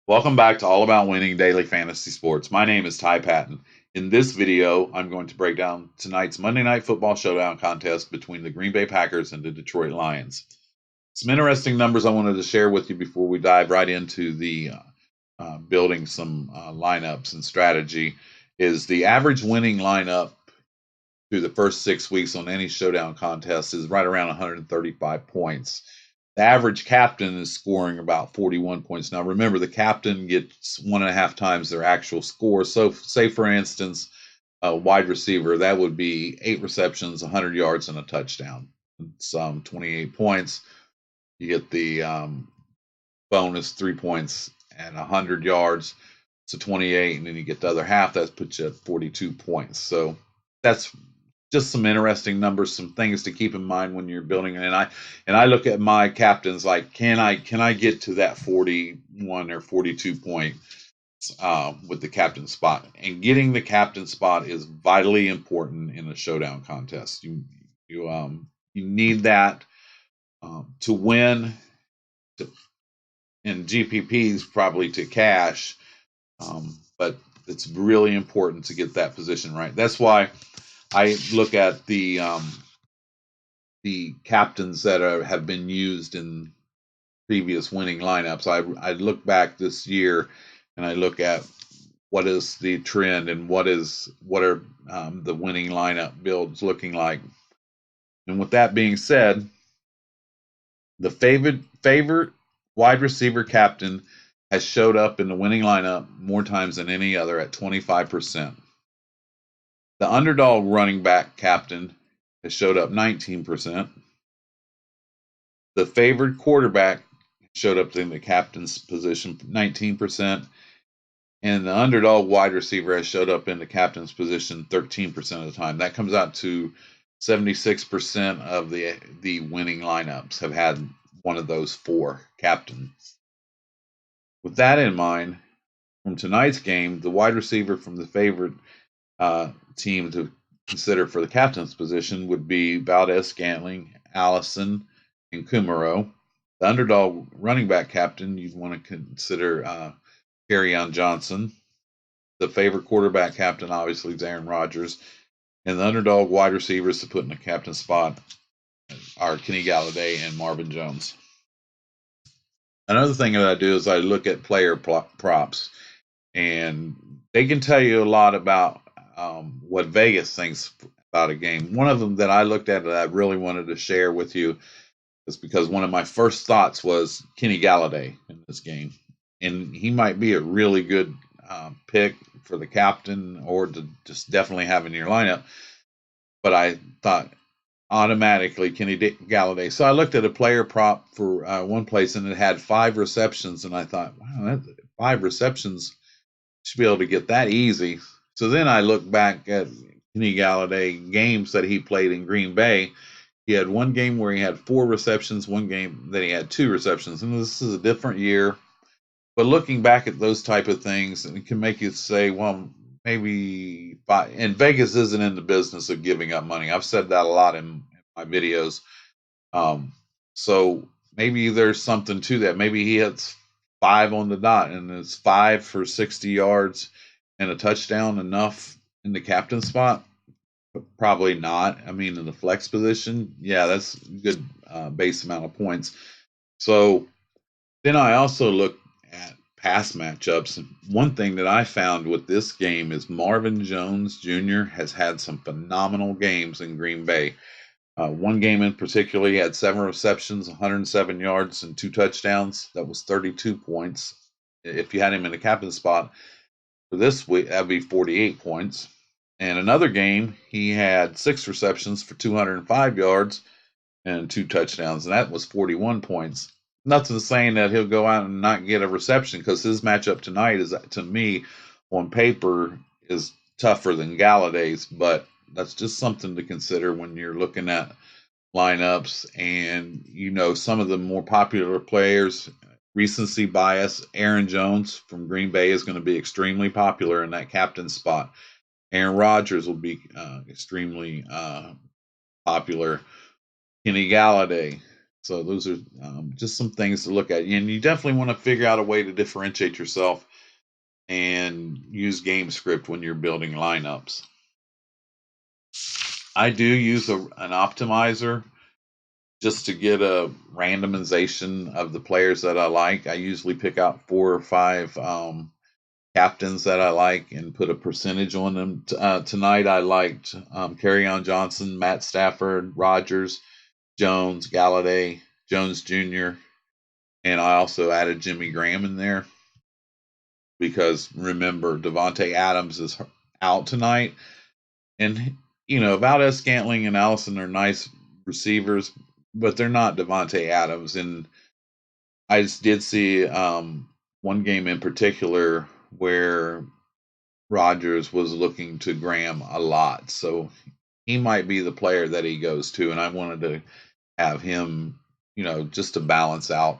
Welcome back to All About Winning Daily Fantasy Sports. My name is Ty Patton. In this video, I'm going to break down tonight's Monday Night Football Showdown contest between the Green Bay Packers and the Detroit Lions. Some interesting numbers I wanted to share with you before we dive right into the building some lineups and strategy is the average winning lineup through the first 6 weeks on any showdown contest is right around 135 points. The average captain is scoring about 41 points. Now, remember, the captain gets 1.5 times their actual score. So, say for instance, a wide receiver, that would be 8 receptions, 100 yards, and a touchdown. It's 28 points. You get the bonus 3 points and 100 yards. So 28, and then you get the other half. That puts you at 42 points. So that's just some interesting numbers, some things to keep in mind when you're building. And I look at my captains like, can I get to that 41 or 42 point with the captain spot? And getting the captain spot is vitally important in a showdown contest. You need that to win, in GPPs probably to cash, but it's really important to get that position right. That's why I look at the captains that have been used in previous winning lineups. I look back this year and I look at what is the trend and what are the winning lineup builds looking like. And with that being said, the favorite wide receiver captain has showed up in the winning lineup more times than any other at 25%. The underdog running back captain has showed up 19%. The favored quarterback showed up in the captain's position 19%. And the underdog wide receiver has showed up in the captain's position 13% of the time. That comes out to 76% of the winning lineups have had one of those four captains. With that in mind, from tonight's game, the wide receiver from the favorite team to consider for the captain's position would be Valdez-Scantling, Allison, and Kumaro. The underdog running back captain, you'd want to consider Kerryon Johnson. The favorite quarterback captain, obviously, is Aaron Rodgers. And the underdog wide receivers to put in the captain spot are Kenny Galladay and Marvin Jones. Another thing that I do is I look at player props, and they can tell you a lot about what Vegas thinks about a game. One of them that I looked at that I really wanted to share with you is because one of my first thoughts was Kenny Galladay in this game. And he might be a really good pick for the captain or to just definitely have in your lineup. But I thought automatically Kenny Galladay. So I looked at a player prop for one place and it had 5 receptions. And I thought, wow, 5 receptions should be able to get that easy. So then I look back at Kenny Galladay games that he played in Green Bay. He had one game where he had 4 receptions, one game that he had 2 receptions. And this is a different year. But looking back at those type of things, it can make you say, well, maybe and Vegas isn't in the business of giving up money. I've said that a lot in my videos. So maybe there's something to that. Maybe he hits 5 on the dot and it's 5 for 60 yards and a touchdown enough in the captain spot. Probably not. I mean, in the flex position, yeah, that's a good base amount of points. So then I also look at past matchups. One thing that I found with this game is Marvin Jones Jr. has had some phenomenal games in Green Bay. One game in particular, he had 7 receptions, 107 yards, and 2 touchdowns. That was 32 points. If you had him in the captain spot for this week, that'd be 48 points. And another game, he had 6 receptions for 205 yards and 2 touchdowns, and that was 41 points. Nothing saying that he'll go out and not get a reception because his matchup tonight is, to me, on paper, is tougher than Galladay's, but that's just something to consider when you're looking at lineups. And, some of the more popular players, recency bias, Aaron Jones from Green Bay is going to be extremely popular in that captain spot. Aaron Rodgers will be extremely popular. Kenny Galladay. So those are just some things to look at, and you definitely want to figure out a way to differentiate yourself and use game script when you're building lineups. I do use an optimizer just to get a randomization of the players that I like. I usually pick out 4 or 5 captains that I like and put a percentage on them. Tonight I liked Kerryon Johnson, Matt Stafford, Rodgers, Jones, Galladay, Jones Jr., and I also added Jimmy Graham in there because remember Devontae Adams is out tonight, and Valdez Scantling and Allison are nice receivers, but they're not Devontae Adams. And I just did see one game in particular where Rodgers was looking to Graham a lot, so he might be the player that he goes to, and I wanted to have him, just to balance out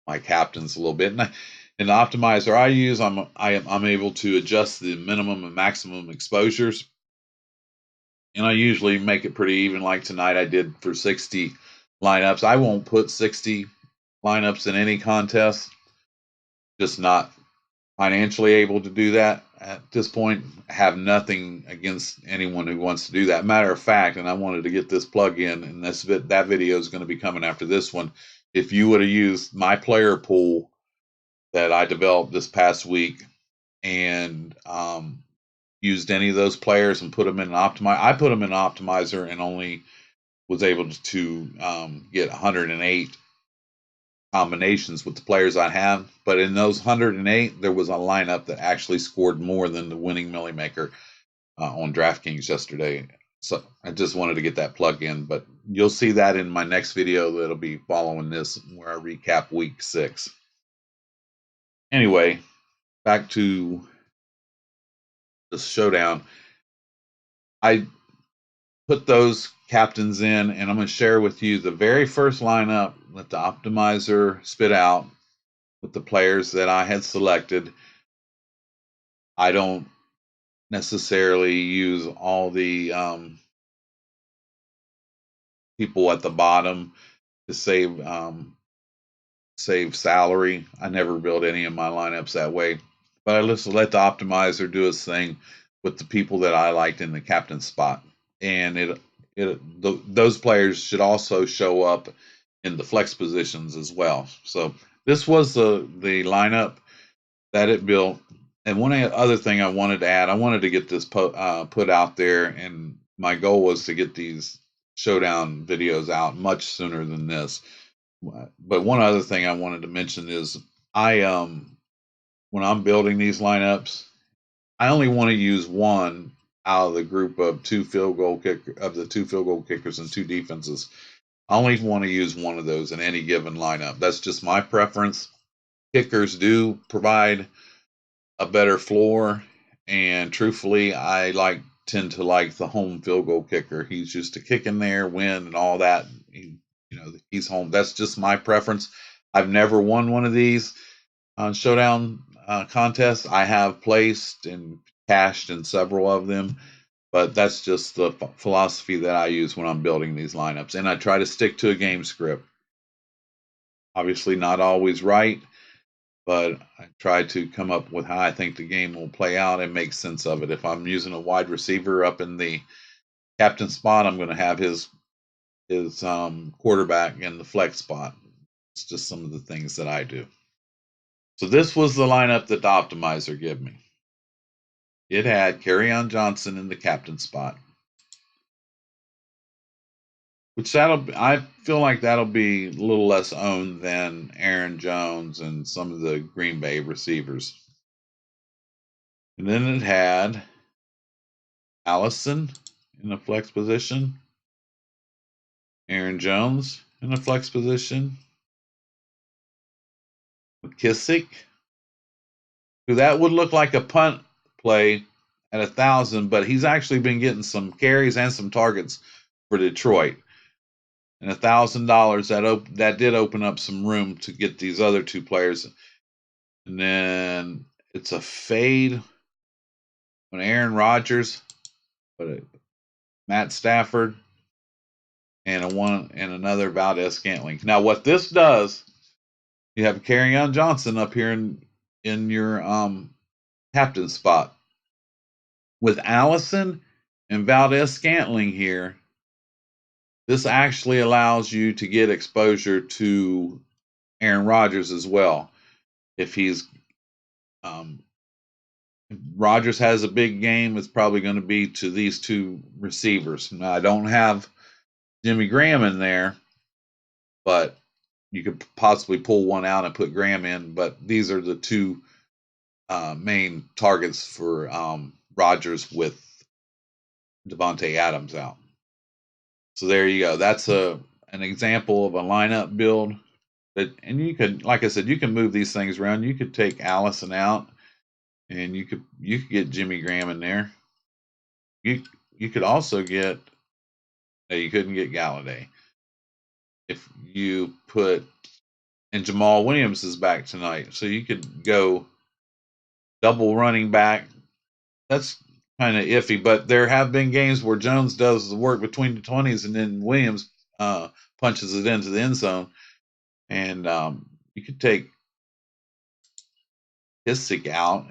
my captains a little bit. And the optimizer I use, I'm able to adjust the minimum and maximum exposures, and I usually make it pretty even. Like tonight, I did for 60 lineups. I won't put 60 lineups in any contest, just not financially able to do that at this point. I have nothing against anyone who wants to do that. Matter of fact, and I wanted to get this plug in, and that video is going to be coming after this one. If you would have used my player pool that I developed this past week and used any of those players and put them in an optimizer, I put them in an optimizer and only was able to get 108 combinations with the players I have. But in those 108, there was a lineup that actually scored more than the winning Millie Maker on Draftkings yesterday. So I just wanted to get that plug in, but you'll see that in my next video that'll be following this, where I recap week 6. Anyway, back to the showdown. I put those captains in, and I'm going to share with you the very first lineup that the optimizer spit out with the players that I had selected. I don't necessarily use all the people at the bottom to save salary. I never build any of my lineups that way, but I just let the optimizer do its thing with the people that I liked in the captain spot, and those players should also show up in the flex positions as well. So this was the lineup that it built. And one other thing I wanted to add, I wanted to get this put out there, and my goal was to get these showdown videos out much sooner than this. But one other thing I wanted to mention is I when I'm building these lineups, I only want to use one out of the group of the 2 field goal kickers and 2 defenses. I only want to use one of those in any given lineup. That's just my preference. Kickers do provide a better floor, and truthfully, I tend to like the home field goal kicker. He's just a kick in there, win, and all that. He's home. That's just my preference. I've never won one of these showdown contests. I have placed and cashed in several of them, but that's just the philosophy that I use when I'm building these lineups, and I try to stick to a game script. Obviously, not always right, but I try to come up with how I think the game will play out and make sense of it. If I'm using a wide receiver up in the captain spot, I'm going to have his quarterback in the flex spot. It's just some of the things that I do. So this was the lineup that the optimizer gave me. It had Kerryon Johnson in the captain spot, which I feel like that'll be a little less owned than Aaron Jones and some of the Greenbay receivers. And then it had Allison in the flex position, Aaron Jones in the flex position, McKissick, who that would look like a punt play at 1,000, but he's actually been getting some carries and some targets for Detroit. And $1,000 that did open up some room to get these other 2 players. And then it's a fade on Aaron Rodgers, but Matt Stafford. and another Valdez-Scantling. Now, what this does, you have Kerryon Johnson up here in your captain spot with Allison and Valdez-Scantling here. This actually allows you to get exposure to Aaron Rodgers as well. If if Rodgers has a big game, it's probably going to be to these two receivers. Now, I don't have Jimmy Graham in there, but you could possibly pull one out and put Graham in. But these are the two main targets for Rodgers with Devontae Adams out. So there you go. That's an example of a lineup build. And you could, like I said, you can move these things around. You could take Allison out, and you could get Jimmy Graham in there. You could also get. No, you couldn't get Galladay. If you put, and Jamal Williams is back tonight, so you could go double running back. That's kind of iffy, but there have been games where Jones does the work between the 20s, and then Williams punches it into the end zone. And you could take Kissick out,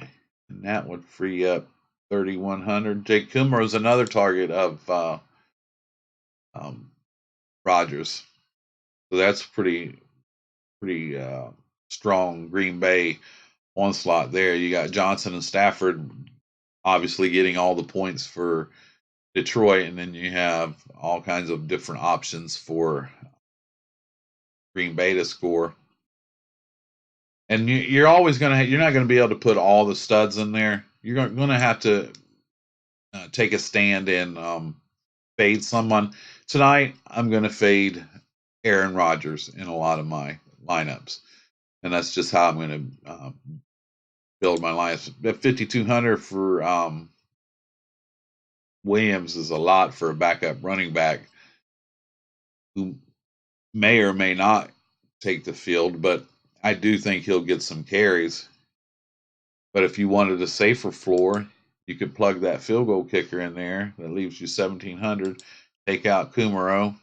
and that would free up 3,100. Jake Kummer is another target of Rodgers, so that's pretty strong Green Bay onslaught there. You got Johnson and Stafford obviously getting all the points for Detroit, and then you have all kinds of different options for Green Bay to score. And you're always you're not going to be able to put all the studs in there. You're going to have to take a stand and fade someone. Tonight, I'm going to fade Aaron Rodgers in a lot of my lineups, and that's just how I'm going to build my lineups. 5,200 for Williams is a lot for a backup running back who may or may not take the field, but I do think he'll get some carries. But if you wanted a safer floor, you could plug that field goal kicker in there. That leaves you 1,700. Take out Kumaro.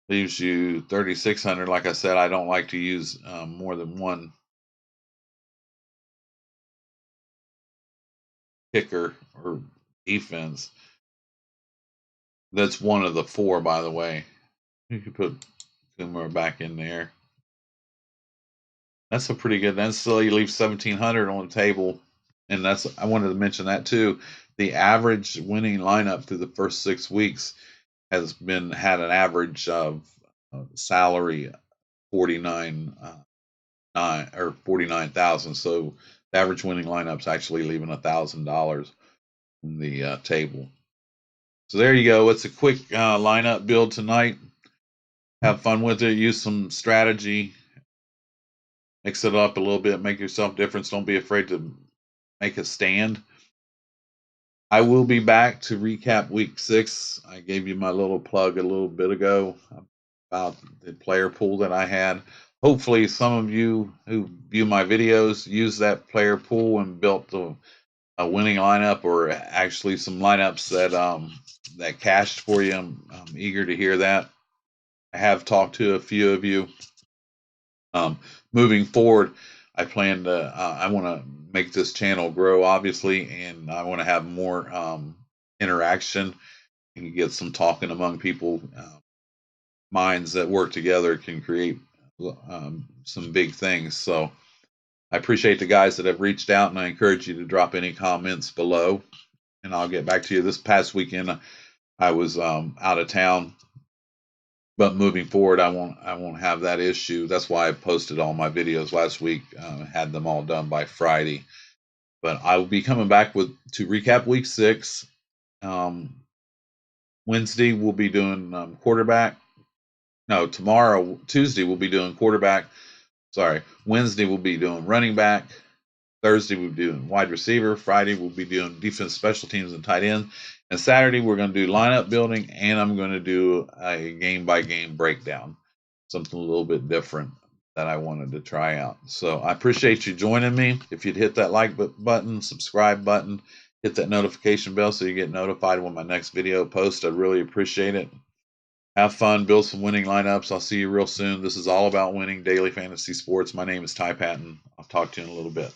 Leaves you 3,600. Like I said, I don't like to use more than one kicker or defense. That's one of the four, by the way. You could put Kumaro back in there. That's a pretty good. Then still you leave 1,700 on the table, and that's, I wanted to mention that too. The average winning lineup through the first 6 weeks has had an average of salary 49,000. So the average winning lineup's actually leaving $1,000 on the table. So there you go. It's a quick lineup build tonight. Have fun with it. Use some strategy. Mix it up a little bit. Make yourself different. Don't be afraid to make a stand. I will be back to recap week 6. I gave you my little plug a little bit ago about the player pool that I had. Hopefully some of you who view my videos use that player pool and built a winning lineup, or actually some lineups that cashed for you. I'm eager to hear that. I have talked to a few of you. Moving forward, I plan to I want to make this channel grow, obviously, and I want to have more interaction and get some talking among people. Minds that work together can create some big things. So I appreciate the guys that have reached out, and I encourage you to drop any comments below, and I'll get back to you. This past weekend, I was out of town, but moving forward, I won't have that issue. That's why I posted all my videos last week. Had them all done by Friday. But I will be coming back to recap week 6. Wednesday we'll be doing quarterback. No, tomorrow, Tuesday, we'll be doing quarterback. Sorry, Wednesday we'll be doing running back. Thursday we'll be doing wide receiver. Friday we'll be doing defense, special teams, and tight end. And Saturday we're going to do lineup building, and I'm going to do a game-by-game breakdown, something a little bit different that I wanted to try out. So I appreciate you joining me. If you'd hit that like button, subscribe button, hit that notification bell so you get notified when my next video posts, I'd really appreciate it. Have fun, build some winning lineups. I'll see you real soon. This is all about winning daily fantasy sports. My name is Ty Patton. I'll talk to you in a little bit.